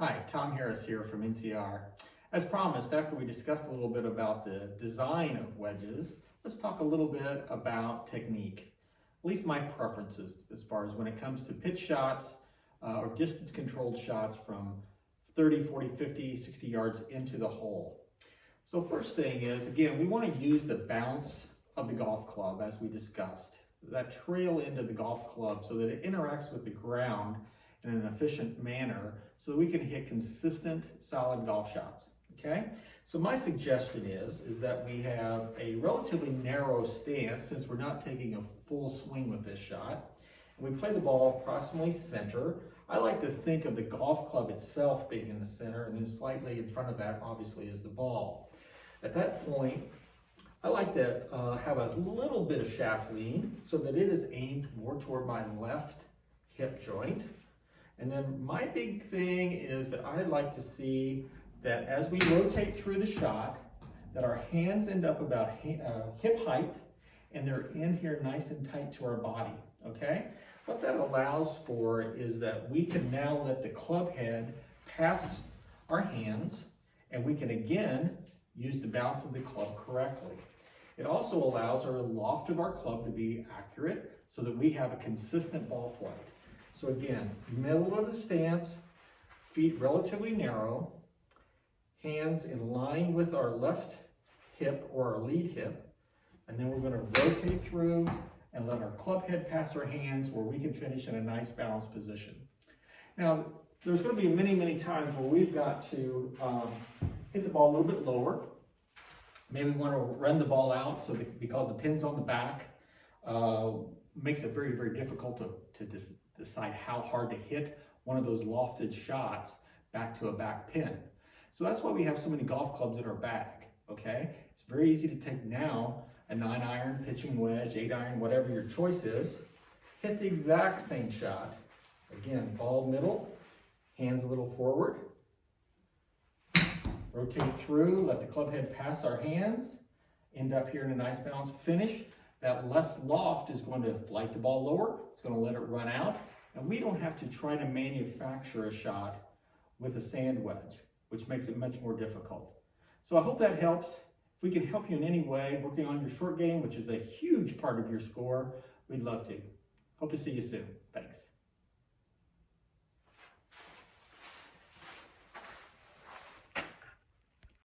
Hi, Tom Harris here from NCR. As promised, after we discussed a little bit about the design of wedges, let's talk a little bit about technique. At least my preferences as far as when it comes to pitch shots or distance controlled shots from 30, 40, 50, 60 yards into the hole. So first thing is, again, we want to use the bounce of the golf club as we discussed. That trail end of the golf club so that it interacts with the ground in an efficient manner so that we can hit consistent, solid golf shots, okay? So my suggestion is that we have a relatively narrow stance since we're not taking a full swing with this shot. And we play the ball approximately center. I like to think of the golf club itself being in the center, and then slightly in front of that obviously is the ball. At that point, I like to have a little bit of shaft lean so that it is aimed more toward my left hip joint. And then my big thing is that I like to see that as we rotate through the shot, that our hands end up about hip height and they're in here nice and tight to our body, okay? What that allows for is that we can now let the club head pass our hands and we can again use the bounce of the club correctly. It also allows our loft of our club to be accurate so that we have a consistent ball flight. So again, middle of the stance, feet relatively narrow, hands in line with our left hip or our lead hip, and then we're going to rotate through and let our club head pass our hands where we can finish in a nice balanced position. Now, there's going to be many, many times where we've got to hit the ball a little bit lower. Maybe we want to run the ball out so that because the pin's on the back, makes it very, very difficult to decide how hard to hit one of those lofted shots back to a back pin. So that's why we have so many golf clubs in our bag, okay? It's very easy to take now a 9-iron, pitching wedge, 8-iron, whatever your choice is, hit the exact same shot. Again, ball middle, hands a little forward, rotate through, let the club head pass our hands, end up here in a nice balanced finish. That less loft is going to flight the ball lower, it's going to let it run out, and we don't have to try to manufacture a shot with a sand wedge, which makes it much more difficult. So I hope that helps. If we can help you in any way, working on your short game, which is a huge part of your score, we'd love to. Hope to see you soon. Thanks.